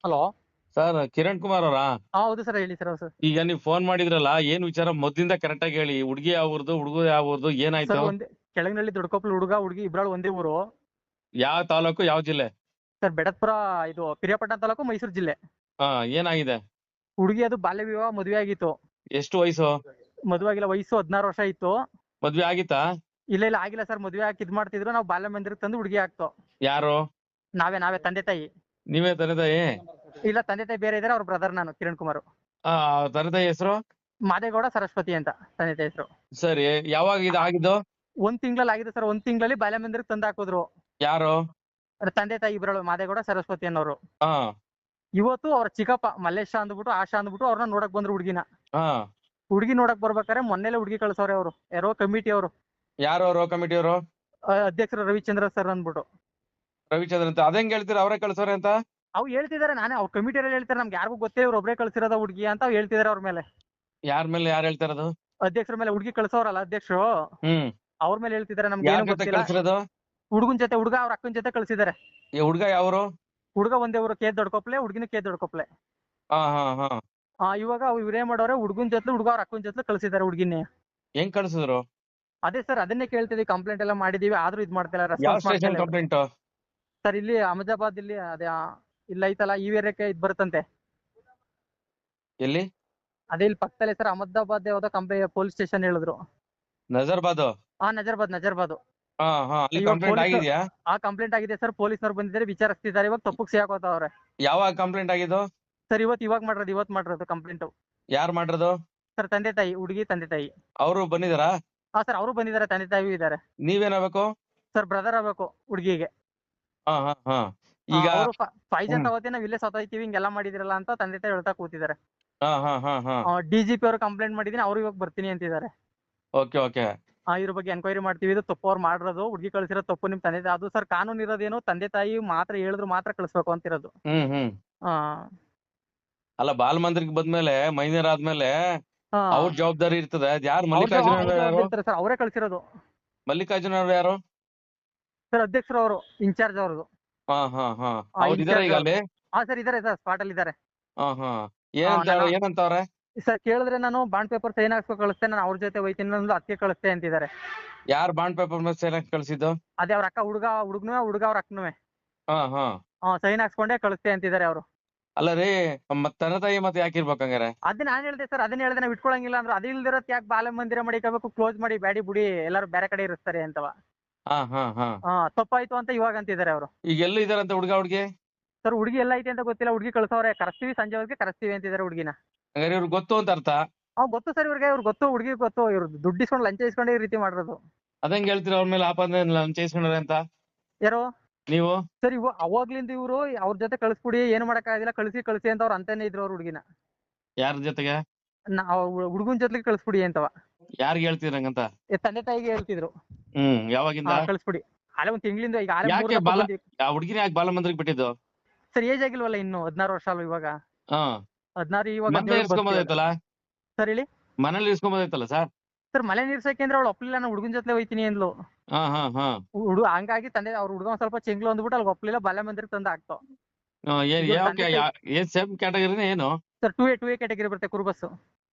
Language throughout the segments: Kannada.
ಹಲೋ. ಸರ್ ಕಿರಣ್ ಕುಮಾರ್ ಅವರಾ? ಹೌದು ಸರ್, ಹೇಳಿ ಸರ್. ಹೌದು ಸರ್. ಈಗ ನೀವ್ ಫೋನ್ ಮಾಡಿದ್ರಲ್ಲ, ಏನ್ ವಿಚಾರ ಮೊದ್ಲಿಂದ ಕರೆಕ್ಟ್ ಆಗಿ ಹೇಳಿ. ಹುಡ್ಗಿ ಯಾವ್ದು, ಹುಡುಗ ಯಾವ್ದು, ಸರ್ ಏನಾಯ್ತು? ಒಂದೇ ಕೆಳಗಿನಳ್ಳಿ ದೊಡ್ಡಕೊಪ್ಪಲು ಹುಡುಗ ಹುಡುಗಿ ಇಬ್ರಾಳು ಒಂದೇ ಊರು. ಯಾವ ತಾಲೂಕು, ಯಾವ ಜಿಲ್ಲೆ? ಸರ್ ಬೆಡತ್ಪುರ, ಇದು ಪಿರಿಯಾಪಟ್ಟಣ ತಾಲೂಕು, ಮೈಸೂರು ಜಿಲ್ಲೆ. ಹಾ, ಏನಾಗಿದೆ? ಹುಡುಗಿ ಅದು ಬಾಲ್ಯ ವಿವಾಹ ಮದುವೆ ಆಗಿತ್ತು. ಎಷ್ಟು ವಯಸ್ಸು? ಮದುವೆ ಆಗಿಲ್ಲ, ವಯಸ್ಸು 16 ವರ್ಷ ಇತ್ತು. ಮದ್ವೆ ಆಗಿತ್ತಾ? ಇಲ್ಲ ಇಲ್ಲ, ಆಗಿಲ್ಲ ಸರ್. ಮದುವೆ ಹಾಕಿ ಇದ್ ಮಾಡ್ತಿದ್ರು, ನಾವು ಬಾಲ್ಯ ಮಂದಿರಕ್ಕೆ ತಂದು ಹುಡುಗಿ ಹಾಕ್ತು. ಯಾರು? ನಾವೇ ನಾವೇ ತಂದೆ ತಾಯಿ. ನೀವೇ ತಂದೆ ತಾಯಿ? ಇಲ್ಲ, ತಂದೆ ತಾಯಿ ಬೇರೆ ಇದಾರೆ, ಅವ್ರ ಬ್ರದರ್ ನಾನು, ಕಿರಣ್ ಕುಮಾರ್. ಆ ತಂದೆ ತಾಯಿ ಹೆಸರು? ಮಾದೇಗೌಡ ಸರಸ್ವತಿ ಅಂತ ತಂದೆ ತಾಯಿ ಹೆಸರು. ಸರಿ, ಯಾವಾಗ ಇದು ಆಗಿದ್ದು? ಒಂದ್ ತಿಂಗಳಲ್ಲಿ ಆಗಿದೆ ಸರ್. ಒಂದ್ ತಿಂಗಳಲ್ಲಿ ಬಾಲ್ಯ ಮಂದಿರಕ್ಕೆ ತಂದು ಹಾಕಿದ್ರು. ಯಾರು? ತಂದೆ ತಾಯಿ ಇಬ್ರಾಳು, ಮಾದೇಗೌಡ ಸರಸ್ವತಿ ಅನ್ನೋರು. ಹಾ ಇವತ್ತು ಅವ್ರ ಚಿಕ್ಕಪ್ಪ ಮಲ್ಲೇಶ ಅಂದ್ಬಿಟ್ಟು, ಆಶಾ ಅಂದ್ಬಿಟ್ಟು ಅವ್ರನ್ನ ನೋಡಕ್ ಬಂದ್ರು ಹುಡುಗಿನ. ಹಾ. ಹುಡುಗಿ ನೋಡಕ್ ಬರ್ಬೇಕಾರೆ ಮೊನ್ನೆಲೆ ಹುಡುಗಿ ಕಳ್ಸವ್ರೆ ಅವರು, ಯಾರೋ ಕಮಿಟಿ ಅವರು. ಯಾರು ಅವರು ಕಮಿಟಿ ಅವರು? ಅಧ್ಯಕ್ಷರು ರವಿಚಂದ್ರ ಸರ್ ಅಂದ್ಬಿಟ್ಟು. ರವಿಚಂದ್ರ ಅಂತ ಅದೇಂಗ್ ಹೇಳ್ತೀರಾ? ಅವರೇ ಕಳ್ಸೋರೆ ಅಂತ? ಅವ್ ಹೇಳ್ತಿದಾರೆ, ನಾನೇ ಅವ್ರ ಕಮಿಟಿಯಲ್ಲಿ ಹೇಳ್ತಾರೆ, ನಮ್ಗೆ ಯಾರಿಗೂ ಗೊತ್ತೇ ಇವ್ರು ಒಬ್ರೇ ಕಳ್ಸಿರೋದ ಹುಡುಗಿ ಅಂತ ಹೇಳ್ತಿದಾರೆ ಅವ್ರ ಮೇಲೆ. ಯಾರ ಮೇಲೆ ಯಾರು ಹೇಳ್ತಾ ಇರೋದು? ಅಧ್ಯಕ್ಷರ ಮೇಲೆ, ಹುಡುಗಿ ಕಳ್ಸೋರಲ್ಲ ಅಧ್ಯಕ್ಷರು, ಹ್ಮ್. ಅವ್ರ ಮೇಲೆ ಹೇಳ್ತಿದಾರೆ. ನಮ್ಗೆ ಯಾರ ಏನು ಜೊತೆ ಗೊತ್ತಿಲ್ಲ. ಕಳ್ಸಿರೋದು? ಹುಡುಗನ್ ಜೊತೆ, ಹುಡುಗ ಅವ್ರ ಅಕ್ಕನ ಜೊತೆ ಕಳ್ಸಿದಾರೆ. ಈ ಹುಡ್ಗ ಯಾವ್ರು? ಹುಡುಗ ಒಂದೇ ಊರು, ಕೆ ದೊಡ್ಡಕೊಪ್ಲೆ, ಹುಡುಗಿನ ಕೆ ದೊಡ್ಡಕೊಪ್ಲೆ. ಹಾ ಹಾ ಹಾ. ಇವಾಗ ಇವ್ರೇನ್ ಮಾಡೋರೆ, ಹುಡುಗನ್ ಜೊತೆ ಹುಡುಗ ಅವ್ರ ಅಕ್ಕನ ಜೊತೆ ಕಳ್ಸಿದಾರೆ ಹುಡುಗಿನೇ. ಹೆಂಗ್ ಕಳ್ಸಿದ್ರು? ಅದೇ ಸರ್, ಅದನ್ನೇ ಕೇಳ್ತಿದೀವಿ. ಕಂಪ್ಲೇಂಟ್ ಎಲ್ಲ ಮಾಡಿದೀವಿ, ಆದ್ರೂ ಇದ್ ಮಾಡ್ತಿಲ್ಲ, ಯಾವ ರೆಸ್ಪಾನ್ಸ್ ಸ್ಟೇಷನ್ ಮಾಡ್ತಿಲ್ಲ. ಕಂಪ್ಲೇಂಟ್? ಸರ್ ಇಲ್ಲಿ ಅಹಮದಾಬಾದ್, ಇಲ್ಲಿ ಅದೇ ಇಲ್ಲ ಐತಲ್ಲ, ಈ ಏರಿಯಾಕ್ಕೆ ಇದ್ ಬರುತ್ತಂತೆ. ಎಲ್ಲಿ? ಅದೇ ಇಲ್ಲಿ ಪಕ್ಕದಲ್ಲೇ ಸರ್, ಅಹಮದಾಬಾದ್ ಯಾವ್ದೋ ಕಂಪ್ನಿ ಪೊಲೀಸ್ ಸ್ಟೇಷನ್ ಹೇಳಿದ್ರು. ನಜರ್ಬಾದ್? ನಜರ್ಬಾದ್ ನಜರ್ಬಾದ್. ಹಾ ಹಾ, ಅಲ್ಲಿ ಇವಾಗ ಕಂಪ್ಲೇಂಟ್ ಆಗಿದ್ಯಾ? ಕಂಪ್ಲೇಂಟ್ ಆಗಿದೆ ಸರ್. ಪೊಲೀಸ್ನವ್ರು ಬಂದಿದ್ದಾರೆ, ವಿಚಾರಿಸ್ತಿದ್ದಾರೆ. ಇವಾಗ ತಪ್ಪುಗ್ ಸಿಗಾಕೋತಾವ್ರೆ. ಯಾವಾಗ ಕಂಪ್ಲೇಂಟ್ ಆಗಿದ್ದು? ಸರ್ ಇವತ್ತು ಮಾಡ್ರದು ಕಂಪ್ಲೇಂಟ್. ಯಾರು ಮಾಡಿರೋದು? ಸರ್ ತಂದೆ ತಾಯಿ, ಹುಡುಗಿ ತಂದೆ ತಾಯಿ. ಅವರು ಬಂದಿದಾರಾ? ಸರ್ ಅವರು ಬಂದಿದ್ದಾರೆ, ತಂದೆ ತಾಯಿಯೂ ಇದ್ದಾರೆ. ನೀವೇನಾಗಬೇಕು? ಸರ್ ಬ್ರದರ್ ಆಗ್ಬೇಕು ಹುಡುಗಿಗೆ. ಹಾ ಹಾ ಹಾ. ಈಗ ಅವರು ಫೈಜನ್ ಹ್ಮ್. ತಗೋತಿ, ನಾವ್ ಇಲ್ಲೇ ಸತ್ತೋಯ್ತೀವಿ, ಹಿಂಗೆಲ್ಲ ಮಾಡಿದಿರಲ್ಲ ಅಂತ ತಂದೆ ತಾಯಿ ಹೇಳ್ತಾ ಕೂತಿದ್ದಾರೆ. ಹಾ ಹಾ ಹಾ ಹಾ. DGP ಅವರು ಕಂಪ್ಲೇಂಟ್ ಮಾಡಿದೀನಿ, ಅವ್ರು ಇವಾಗ ಬರ್ತೀನಿ ಅಂತಿದ್ದಾರೆ. Okay okay. ಇದ್ರ ಬಗ್ಗೆ ಎನ್ಕ್ವೈರಿ ಮಾಡ್ತೀವಿ. ಇದು ತಪ್ಪು ಅವ್ರು ಮಾಡಿರೋದು, ಹುಡುಗಿ ಕಳ್ಸಿರೋ ತಪ್ಪು ನಿಮ್ ತಂದೆ ತಾಯಿ. ಅದು ಸರ್ ಕಾನೂನು ಇರೋದೇನು, ತಂದೆ ತಾಯಿ ಮಾತ್ರ ಹೇಳಿದ್ರು ಮಾತ್ರ ಕಳಿಸ್ಬೇಕು ಅಂತಿರೋದು. ಹ್ಮ್ ಹ್ಮ್. ಆ, ಅಲ್ಲ, ಬಾಲ ಮಂದಿರಕ್ಕೆ ಬಂದ್ಮೇಲೆ ಮೈನರ್ ಆದ್ಮೇಲೆ ಆ, ಅವ್ರ ಜವಾಬ್ದಾರಿ ಇರ್ತದೆ. ಅದ್ ಯಾರು? ಅವ್ರ ಮಲ್ಲಿಕಾರ್ಜುನ ಅವ್ರ ಯಾರು? ಜವಾಬ್ದಾರಿ ಇರ್ತಾರೆ ಸರ್, ಅವರೇ ಕಳ್ಸಿರೋದು. ಮಲ್ಲಿಕಾರ್ಜುನ ಅವ್ರು ಯಾರು? ಸರ್ ಅಧ್ಯಕ್ಷರು ಅವರು, ಇನ್ಚಾರ್ಜ್ ಅವ್ರದ್ದು. ಹಾ ಹಾ ಹಾ. ಅವ್ರು ಇದಾರೆ ಇನ್ಚಾರ್ಜ್ ಈಗ ಅವ್ರದ್ದು. ಅಲ್ಲಿ? ಸರ್ ಇದಾರೆ ಸರ್, ಸ್ಪಾಟ್ ಅಲ್ಲಿ ಇದಾರೆ. ಹಾ ಹಾ. ಏನಂತ ನಾನು ಏನಂತವ್ರೆ? ಸರ್ ಕೇಳಿದ್ರೆ, ನಾನು ಬಾಂಡ್ ಪೇಪರ್ ಸೈನ್ ಹಾಕ್ಸ್ಕೊ ಕಳಿಸ್ತೇನೆ, ನಾನು ಅವ್ರ ಜೊತೆ ಹೋಯ್ತೀನಿ, ನಾನು ಅದಕ್ಕೆ ಕಳಿಸ್ತೆ ಅಂತಿದ್ದಾರೆ. ಯಾರು ಬಾಂಡ್ ಪೇಪರ್ ಮೇಲೆ ಸೈನ್ ಕಳ್ಸಿದ್ದು? ಅದೇ ಅವ್ರ ಅಕ್ಕ, ಹುಡುಗನೂ ಹುಡುಗ ಅವ್ರ ಅಕ್ಕನೂ ಹಾ ಹಾ. ಸೈನ್ ಹಾಕ್ಸ್ಕೊಂಡೆ ಕಳಿಸ್ತೆ ಅಂತಿದ್ದಾರೆ ಅವರು. ಅಲ್ಲ ರೀ, ಮತ್ ತಂದೆ ತಾಯಿ ಮತ್ತೆ ಯಾಕೆ ಇರ್ಬೇಕು ಹಂಗಾರೆ? ಅದನ್ನ ನಾನು ಹೇಳ್ದೆ ಸರ್, ಅದನ್ನ ಹೇಳ್ದೆ, ನಾವು ಇಟ್ಕೊಳಂಗಿಲ್ಲ ಅಂದ್ರೆ. ಅದು ಇಲ್ದಿರೋತ್ ಯಾಕೆ ಬಾಲ ಮಂದಿರ ಮಾಡಿಕೋಬೇಕು, ಕ್ಲೋಸ್ ಮಾಡಿ ಬ್ಯಾಡಿ ಬುಡಿ ಎಲ್ಲಾರು ಬೇರೆ ಕಡೆ ಇರಿಸ್ತಾರೆ ಅಂತವ. ಹಾ ಹಾ ಹಾ. ತಪ್ಪಾಯ್ತು ಅಂತ ಇವಾಗ ಅಂತಿದ್ದಾರೆ ಅವರು. ಈಗ ಎಲ್ಲಿ ಇದಾರಂತ ಹುಡ್ಗ ಹುಡ್ಗಿ? ಸರ್ ಹುಡುಗಿ ಎಲ್ಲ ಐತೆ ಅಂತ ಗೊತ್ತಿಲ್ಲ, ಹುಡುಗಿ ಕಳ್ಸವ್ರೆ. ಕರೆಸ್ತೀವಿ, ಸಂಜೆ ಹೊತ್ತಿಗೆ ಕರೆಸ್ತೀವಿ ಅಂತಿದ್ದಾರೆ ಹುಡುಗಿನ. ಹಂಗಾರೆ ಇವ್ರಿಗೆ ಗೊತ್ತು ಅಂತ ಅರ್ಥ? ಗೊತ್ತು ಸರ್ ಇವ್ರಿಗೆ ಗೊತ್ತು, ಹುಡುಗಿ ಗೊತ್ತು. ಇವ್ರು ದುಡ್ಡು ಇಸ್ಕೊಂಡು ಲಂಚ ಇಸ್ಕೊಂಡು ಈ ರೀತಿ ಮಾಡಿರೋದು. ಅದಂಗ್ ಹೇಳ್ತೀರ ಅವ್ರ ಮೇಲೆ ಆಪಾದನೆ ಲಂಚ ಇಸ್ಕೊಂಡ್ರೆ ಅಂತ? ಯಾರೋ ನೀವು? ಸರ್ ಅವಾಗ್ಲಿಂದ ಇವರು ಅವ್ರ ಜೊತೆ ಕಳಿಸ್ಬಿಡಿ, ಏನು ಮಾಡಕ್ಕಾಗಿಲ್ಲ, ಕಳಿಸಿ ಅಂತ ಅವ್ರು ಅಂತಾನೆ ಇದ್ರು ಅವ್ರ ಹುಡುಗಿನ. ಯಾರ ಜೊತೆಗೆ? ಹುಡುಗನ್ ಜೊತೆಗೆ ಕಳಿಸ್ಬಿಡಿ ಅಂತವ. ಯಾರಿಗ್ ಹೇಳ್ತೀರ ಹಂಗಂತ? ತಂದೆ ತಾಯಿಗೆ ಹೇಳ್ತಿದ್ರು. ಯಾವಾಗಿಂದ? ಕಳಿಸ್ಬಿಡಿ. ಆಲೆ ಒಂದ್ ತಿಂಗಳಿಂದ, ಈಗ ಆಲೆ ಯಾಕೆ ಆ ಹುಡ್ಗಿನ ಯಾಕೆ ಬಾಲ ಮಂದಿರಕ್ಕೆ ಬಿಟ್ಟಿದ್ದು? ಸರ್ ಏಜ್ ಆಗಿಲ್ವಲ್ಲ ಇನ್ನು, 16 ವರ್ಷ ಅಲ್ವ ಇವಾಗ. ಹಾ. 16, ಇವಾಗ ಮತ್ತೆ 17 ಇರ್ಸ್ಕೊಂಬೋದೈತಲ್ಲ? ಸರ್ ಹೇಳಿ. ಮನೇಲಿ ಇರ್ಸ್ಕೊಂಬೋದೈತಲ್ಲ ಸರ್? ಸರ್ ಮನೆ ನೀರ್ಸಕ್ಕೆ ಅಂದ್ರೆ ಅವಳು ಒಪ್ಲಿಲ್ಲ, ನಾನು ಹುಡುಗನ್ ಜೊತೆ ಹೋಯ್ತೀನಿ ಅಂದ್ಲು. ಹಾ ಹಾ ಹಾ. ಹಂಗಾಗಿ ತಂದೆ ಅವ್ರ ಹುಡುಗ ಒಂದ್ ಸ್ವಲ್ಪ ಚೆಂಗ್ಲು ಅಂದ್ಬಿಟ್ಟು ಅಲ್ಲಿ ಒಪ್ಲಿಲ್ಲ, ಬಾಲ್ಯ ಮಂದಿರಕ್ಕೆ ತಂದು ಹಾಕ್ತು. ಏನ್ ಸೇಮ್ ಕ್ಯಾಟಗರಿನ ಏನು? ಸರ್ 2A ಕ್ಯಾಟಗರಿ ಬರುತ್ತೆ, ಕುರುಬಸ್.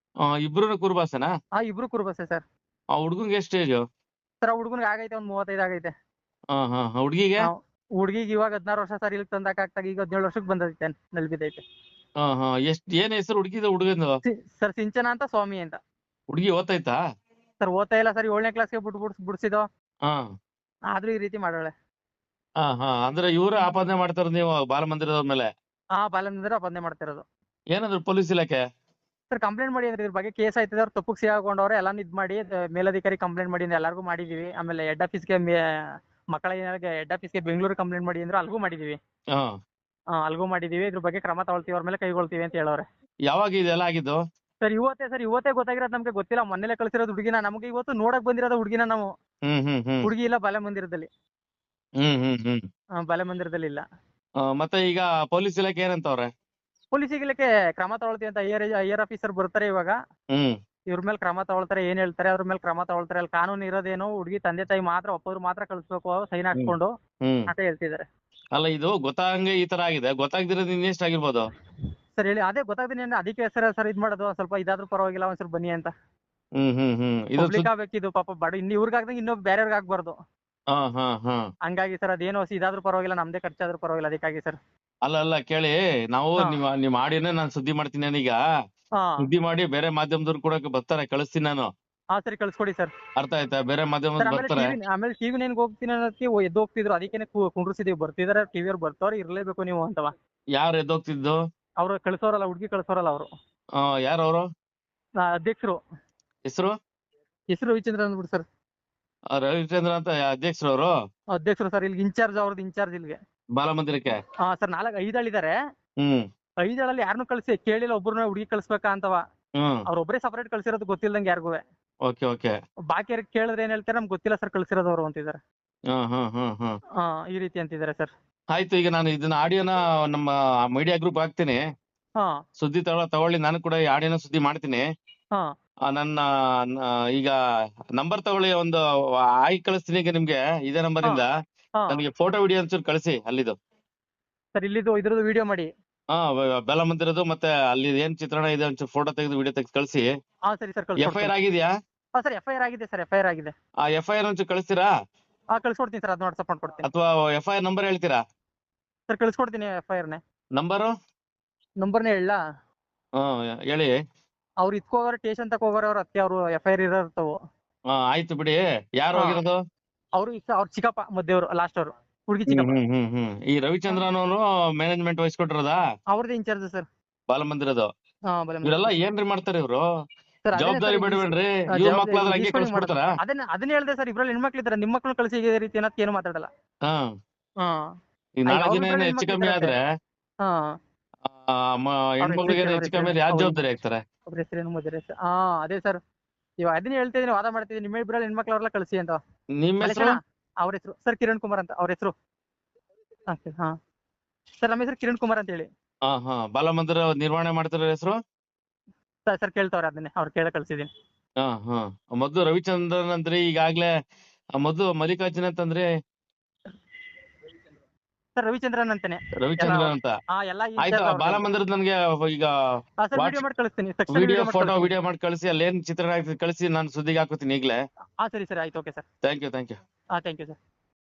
ಇಬ್ರು ಕುರುಬಾಸನಾ? ಇಬ್ರು ಕುರುಬಸ್ಸೆ ಸರ್. ಆ ಹುಡ್ಗಂಗೆ ಎಷ್ಟು ಏಜು? ಸರ್ ಹುಡುಗನ್ಗೆ ಆಗೈತೆ, ಒಂದ್ 35 ಆಗೈತೆ. ಹಾ ಹಾ. ಹುಡ್ಗಿಗೆ? ಹುಡುಗಿಗೆ ಇವಾಗ 16 ವರ್ಷ ಸರ್. ಇಲ್ಲಿ ತಂದಾಕ್ತಾಗ ಈಗ 17 ವರ್ಷಕ್ಕೆ ಬಂದೈತೆ, ನಲ್ಲಿ ಬಿದ್ದೈತೆ. ಹಾ ಹಾ. ಏನ್ ಹೆಸರು ಹುಡ್ಗಿದ ಹುಡುಗಂದು? ಸರ್ ಸಿಂಚನ ಅಂತ, ಸ್ವಾಮಿ ಅಂತ. ಹುಡ್ಗಿ ಓದ್ತೈತಾ? ಸರ್ ಓದ್ತಾ ಇಲ್ಲ ಸರ್, 7ನೇ ಕ್ಲಾಸ್ಗೆ ಬಿಡ್ಸಿದೋ. ಹಾ. ಆದ್ರೂ ಈ ರೀತಿ ಮಾಡೋಳೆ. ಹಾ ಹಾ. ಅಂದ್ರೆ ಇವ್ರ ಆಪಾದನೆ ಮಾಡ್ತಾರ ನೀವು ಬಾಲ ಮಂದಿರದವ್ರ ಮೇಲೆ? ಬಾಲ್ಯ ಮಂದಿರ ಬಂದೇ ಮಾಡ್ತಿರೋದು. ಏನಂದ್ರು ಪೊಲೀಸ್ ಇಲಾಖೆ? ಸರ್ ಕಂಪ್ಲೇಂಟ್ ಮಾಡಿ ಅಂದ್ರೆ ಇದ್ರ ಬಗ್ಗೆ ಕೇಸ್ ಆಯ್ತದೆ, ಅವ್ರು ತಪ್ಪುಗ್ ಸಿಗಾಕೊಂಡವ್ರೆ, ಎಲ್ಲಾನು ಇದ್ ಮಾಡಿ ಮೇಲಧಿಕಾರಿ ಕಂಪ್ಲೇಂಟ್ ಮಾಡಿ ಎಲ್ಲಾರ್ಗು ಮಾಡಿದೀವಿ. ಆಮೇಲೆ ಹೆಡ್ ಆಫೀಸ್ಗೆ, ಮಕ್ಕಳ ಹೆಡ್ ಆಫೀಸ್ಗೆ ಬೆಂಗಳೂರು ಕಂಪ್ಲೇಂಟ್ ಮಾಡಿ ಅಂದ್ರೆ ಅಲ್ಗೂ ಮಾಡಿದೀವಿ. ಹಾ. ಅಲ್ಗೂ ಮಾಡಿದೀವಿ. ಇದ್ರ ಬಗ್ಗೆ ಕ್ರಮ ತಗೊಳ್ತೀವಿ, ಅವ್ರ ಮೇಲೆ ಕೈಗೊಳ್ತೀವಿ ಅಂತ ಹೇಳವ್ರೆ. ಯಾವಾಗ ಇದೆಲ್ಲ ಆಗಿದ್ದು? ಸರ್ ಇವತ್ತೇ ಗೊತ್ತಾಗಿರೋದು ನಮ್ಗೆ. ಗೊತ್ತಿಲ್ಲ, ಮೊನ್ನೆಲೆ ಕಳ್ಸಿರೋದು ಹುಡುಗಿನ. ನಮ್ಗೆ ಇವತ್ತು ನೋಡಕ್ ಬಂದಿರೋದು ಹುಡುಗಿನ ನಾವು. ಹುಡುಗಿ ಇಲ್ಲ ಬಾಲ್ಯ ಮಂದಿರದಲ್ಲಿ. ಬಾಲ್ಯ ಮಂದಿರದಲ್ಲಿ ಇಲ್ಲ. ಮತ್ತೆ ಈಗ ಪೊಲೀಸ್ ಇಲಾಖೆ ಏನಂತವ್ರೆ? ಪೊಲೀಸ್ ಇಲಾಖೆ ಕ್ರಮ ತಗೊಳ್ತೀವಿ ಅಂತ ಐಆರ್ ಆಫೀಸರ್ ಬರ್ತಾರೆ ಇವಾಗ. ಇವ್ರ ಮೇಲೆ ಕ್ರಮ ತಗೊಳ್ತಾರೆ, ಏನ್ ಹೇಳ್ತಾರೆ ಅದ್ರ ಮೇಲೆ ಕ್ರಮ ತಗೊಳ್ತಾರೆ. ಅಲ್ಲಿ ಕಾನೂನು ಇರೋದೇನು, ಹುಡುಗಿ ತಂದೆ ತಾಯಿ ಮಾತ್ರ ಒಪ್ಪೋರು ಮಾತ್ರ ಕಳಿಸ್ಬೇಕು, ಸೈನ್ ಹಾಕ್ಸ್ಕೊಂಡು ಅಂತ ಹೇಳ್ತಿದ್ದಾರೆ. ಅಲ್ಲ ಇದು ಗೊತ್ತಾಗಂಗೆ ಈ ತರ ಆಗಿದೆ, ಗೊತ್ತಾಗ್ದಿರೋದು ಇನ್ನೆಷ್ಟು ಆಗಿರ್ಬೋದು? ಸರ್ ಹೇಳಿ, ಅದೇ ಗೊತ್ತಾಗ್ತೀನಿ ಅಂದ್ರೆ ಅದಕ್ಕೆ ಸರ್ ಇದ್ ಮಾಡೋದು, ಸ್ವಲ್ಪ ಇದಾದ್ರೂ ಪರವಾಗಿಲ್ಲ ಒಂದ್ಸಲ ಬನ್ನಿ ಅಂತ. ಇದು ಪಬ್ಲಿಕ್ ಆಗ್ಬೇಕಿದು ಪಾಪ, ಬಡ ಇನ್ನು ಇವ್ರಿಗೆ ಆಗ್ದಂಗೆ ಇನ್ನೊಬ್ಬ ಬೇರೆಯವ್ರಿಗೆ ಆಗ್ಬಾರ್ದು. ಹಾ ಹಾ ಹಾ. ಹಂಗಾಗಿ ಸರ್ ಅದೇನೋ ಇದಾದ್ರೂ ಪರವಾಗಿಲ್ಲ, ನಮ್ದೇ ಖರ್ಚಾದ್ರೂ ಪರವಾಗಿಲ್ಲ, ಅದಕ್ಕಾಗಿ ಸರ್. ಅಲ್ಲ ಕೇಳಿ, ನಾವು ಹಾ. ನಿಮ್ ಆಡಿಯೋನೇ ನಾನು ಸುದ್ದಿ ಮಾಡ್ತೀನಿ ನಾನೀಗ. ಹಾ ಸುದ್ದಿ ಮಾಡಿ ಬೇರೆ ಮಾಧ್ಯಮದವ್ರು ಕೂಡ ಬರ್ತಾರೆ, ಕಳಿಸ್ತೀನಿ ನಾನು. ಹಾ ಸರಿ, ಕಳ್ಸ್ಕೊಡಿ ಸರ್. ಅರ್ಥ ಆಯ್ತಾ? ಬೇರೆ ಸರ್ ಮಾಧ್ಯಮದವ್ರು ಬರ್ತಾರೆ. ಆಮೇಲೆ ಟಿವಿ ನೈನ್ಗೆ ಹೋಗ್ತೀನಿ ಅನ್ನೋದಕ್ಕೆ ಎದ್ದು ಹೋಗ್ತಿದ್ರು, ಅದಕ್ಕೇನೆ ಕುಂಡ್ರಿಸಿದೀವಿ. ಬರ್ತಿದಾರೆ ಟಿವಿಯವ್ರು, ಬರ್ತಾವ್ರೆ, ಇರ್ಲೇಬೇಕು ನೀವು ಅಂತವ. ಯಾರು ಎದ್ದೋಗ್ತಿದ್ದು? ಅವ್ರು ಕಳ್ಸೋರಲ್ಲ, ಹುಡುಗಿ ಕಳ್ಸೋರಲ್ಲ ಅವರು. ಯಾರು ಅವರು? ಅಧ್ಯಕ್ಷರು. ಹೆಸರು? ಹೆಸರು ರವಿಚಂದ್ರ ಅಂದ್ಬಿಟ್ಟು ಸರ್. ರವಿಚಂದ್ರ ಅಂತ ಅಧ್ಯಕ್ಷರು ಅವರು? ಅಧ್ಯಕ್ಷರು ಸರ್, ಇಲ್ಲಿ ಇನ್ಚಾರ್ಜ್, ಅವ್ರದ್ದು ಇನ್ಚಾರ್ಜ್ ಇಲ್ಲಿಗೆ ಬಾಲಮಂದಿರಕ್ಕೆ. ಹಾ ಸರ್, 5 ಹಳ್ಳಿದಾರೆ. ಹ್ಮ್ 5 ಹಳ್ಳಲ್ಲಿ ಯಾರನ್ನೂ ಕಳ್ಸಿ ಕೇಳಿಲ್ಲ, ಒಬ್ಬರನ್ನ ಹುಡುಗಿ ಕಳ್ಸ್ಬೇಕಾ ಅಂತವ. ಹ್ಮ್. ಅವ್ರೊಬ್ಬರೇ ಸಪರೇಟ್ ಕಳ್ಸಿರೋದು, ಗೊತ್ತಿಲ್ದಂಗೆ ಯಾರಿಗೂ. ಓಕೆ. ಬಾಕಿ ಯಾರಿಗೆ ಕೇಳಿದ್ರೆ ಏನ್ ಹೇಳ್ತಾರೆ, ನಮ್ಗೆ ಗೊತ್ತಿಲ್ಲ ಸರ್ ಕಳ್ಸಿರೋದು ಅವರು ಅಂತಿದ್ದಾರೆ. ಹಾ, ಈ ರೀತಿ ಅಂತಿದ್ದಾರೆ ಸರ್. ಆಯ್ತು, ಈಗ ನಾನು ಇದನ್ನ ಆಡಿಯೋನ ನಮ್ಮ ಮೀಡಿಯಾ ಗ್ರೂಪ್ ಹಾಕ್ತೀನಿ. ಹಾ ಸುದ್ದಿ ತಗೊಳ್ಳಿ, ನಾನು ಕೂಡ ಈ ಆಡಿಯೋನ ಸುದ್ದಿ ಮಾಡ್ತೀನಿ. ಹಾ ನನ್ನ ಈಗ ನಂಬರ್ ತಗೊಳ್ಳಿ, ಒಂದು ಆಯ್ಕೆ ಕಳಿಸ್ತೀನಿ ಈಗ ನಿಮ್ಗೆ, ಇದೇ ನಂಬರ್ ಇಂದ. ಹಾ ನನಗೆ ಫೋಟೋ ವಿಡಿಯೋ ಒಂಚೂರು ಕಳಿಸಿ ಅಲ್ಲಿದು. ಸರ್, ಇಲ್ಲಿದು ಇದ್ರದ್ದು ವಿಡಿಯೋ ಮಾಡಿ. ಬೆಲಮಂದಿರದು ಮತ್ತೆ ಅಲ್ಲಿ ಏನ್ ಚಿತ್ರಣ ಇದೆ ಒಂಚೂರು ಫೋಟೋ ತೆಗೆದು ವಿಡಿಯೋ ತೆಗೆದು ಕಳಿಸಿ. ಹಾ ಸರಿ ಸರ್, FIR ಆಗಿದ್ಯಾ? ಹಾ ಸರ್, FIR ಆಗಿದೆ ಸರ್, FIR ಆಗಿದೆ. ಆ FIR ಒಂಚೂರು ಕಳಿಸ್ತೀರಾ? ಹಾ ಕಳ್ಸ್ಕೊಡ್ತೀನಿ ಸರ್, ಅದನ್ನ ವಾಟ್ಸಪ್ ಮಾಡ್ಕೊಡ್ತೀನಿ. ಅಥವಾ FIR ನಂಬರ್ ಹೇಳ್ತೀರಾ? ಸರ್ ಕಳ್ಸ್ಕೊಡ್ತೀನಿ FIR-ನೇ. ನಂಬರ್ನೇ ಹೇಳ. ಹೇಳಿ. ಅವ್ರು ಇತ್ಕೋಗಾರ ಸ್ಟೇಷನ್ ತಕ ಹೋಗೋರು, ಅವ್ರ ಅತ್ತೆ, ಅವರು FIR ಇರೋರ್ತವು. ಆಯ್ತು ಬಿಡಿ. ಯಾರು ಹಾ. ಹೋಗಿರೋದು? ಅವ್ರ ಚಿಕ್ಕಪ್ಪ ಮದ್ದೆಯವರು, ಲಾಸ್ಟ್ ಅವರು, ಹುಡುಗಿ ಚಿಕ್ಕಪ್ಪ. ಈ ರವಿಚಂದ್ರನ್ ಅವರು ಮ್ಯಾನೇಜ್ಮೆಂಟ್ ವಹಿಸ್ಕೊಟ್ಟಿರೋದಾ? ಅವ್ರದೇ ಇನ್ಚಾರ್ಜ್ ಸರ್. ಬಾಲಮಂದಿರದು. ಹಾ, ಇವರೆಲ್ಲ ಏನ್ರಿ ಮಾಡ್ತಾರೆ ಇವ್ರು? ಸರ್ ಜವಾಬ್ದಾರಿ ಬೇಡವೇನ್ರಿ? ಇವ್ರ ಮಕ್ಳಾದ್ರೆ ಹಂಗೆ ಕಳ್ಸ್ಬಿಡ್ತಾರ? ಅದನ್ನ ಹೇಳ್ದೆ ಸರ್, ಇಬ್ರಲ್ಲಿ ಹೆಣ್ಮಕ್ಳು ಇದಾರೆ, ನಿಮ್ಮ ಮಕ್ಳು ಕಳ್ಸಿ ಈ ರೀತಿ ಅನ್ನೋದು ಏನು ಮಾತಾಡಲ್ಲ. ಹಾ. ಹಾ ಈಗ 4 ಜನ ಏನೋ ಹೆಚ್ಚು ಕಮ್ಮಿ ಆದ್ರೆ ಹಾ ಹೆಣ್ಮಕ್ಳಿಗೆ ಹೆಚ್ಚು ಕಮ್ಮಿ ಆದ್ರೆ ಯಾರು ಜವಾಬ್ದಾರಿ ಆಗ್ತಾರೆ? ಒಬ್ರ ಹೆಸರೇನು ಮದುವೆ. ಹಾ ಅದೇ ಸರ್, ಇವಾಗ ಅದನ್ನ ಹೇಳ್ತಿದ್ದೀನಿ, ವಾದ ಮಾಡ್ತಿದ್ದೀನಿ, ನಿಮ್ಮ ಇಬ್ಬರಲ್ಲಿ ಹೆಣ್ಮಕ್ಳು ಅವ್ರೆಲ್ಲ ಕಳ್ಸಿ ಅಂತ. ನಿಮ್ಮ ಹೆಸರು? ಅವ್ರ ಹೆಸರು ಸರ್ ಕಿರಣ್ ಕುಮಾರ್ ಅಂತ, ಅವ್ರ ಹೆಸರು. ಹಾ ಸರ್, ನಮ್ಮ ಹೆಸರು ಕಿರಣ್ ಕುಮಾರ್ ಅಂತ ಹೇಳಿ. ಬಾಲಮಂದಿರ ನಿರ್ವಹಣೆ ಮಾಡ್ತಿರೋ ಹೆಸರು? ಸರ್ ಕೇಳ್ತಾವ್ರೆ, ಅದನ್ನೇ ಅವ್ರು ಕೇಳ ಕಳ್ಸಿದೀನಿ. ಮೊದ್ಲು ರವಿಚಂದ್ರನ್ ಅಂದ್ರಿ, ಈಗಾಗ್ಲೇ ಮೊದ್ಲು ಮಲ್ಲಿಕಾರ್ಜುನ್ ಅಂತಂದ್ರೆ? ಸರ್ ರವಿಚಂದ್ರನ್ ಅಂತಾನೆ. ರವಿಚಂದ್ರನ್ ಅಂತ. ಆಯ್ತು, ಬಾಲಮಂದಿರದ ನನ್ಗೆ ಈಗ ವಿಡಿಯೋ ಮಾಡಿ ಕಳಿಸ್ತೀನಿ, ವಿಡಿಯೋ ಮಾಡಿ ಕಳಿಸಿ, ಅಲ್ಲಿ ಏನ್ ಚಿತ್ರಣ ಆಗ್ತದೆ ಕಳಿಸಿ, ನಾನು ಸುದ್ದಿಗೆ ಹಾಕೋತೀನಿ ಈಗ್ಲೇ. ಸರಿ ಸರ್, ಆಯ್ತು, okay sir. Thank you. Thank you sir.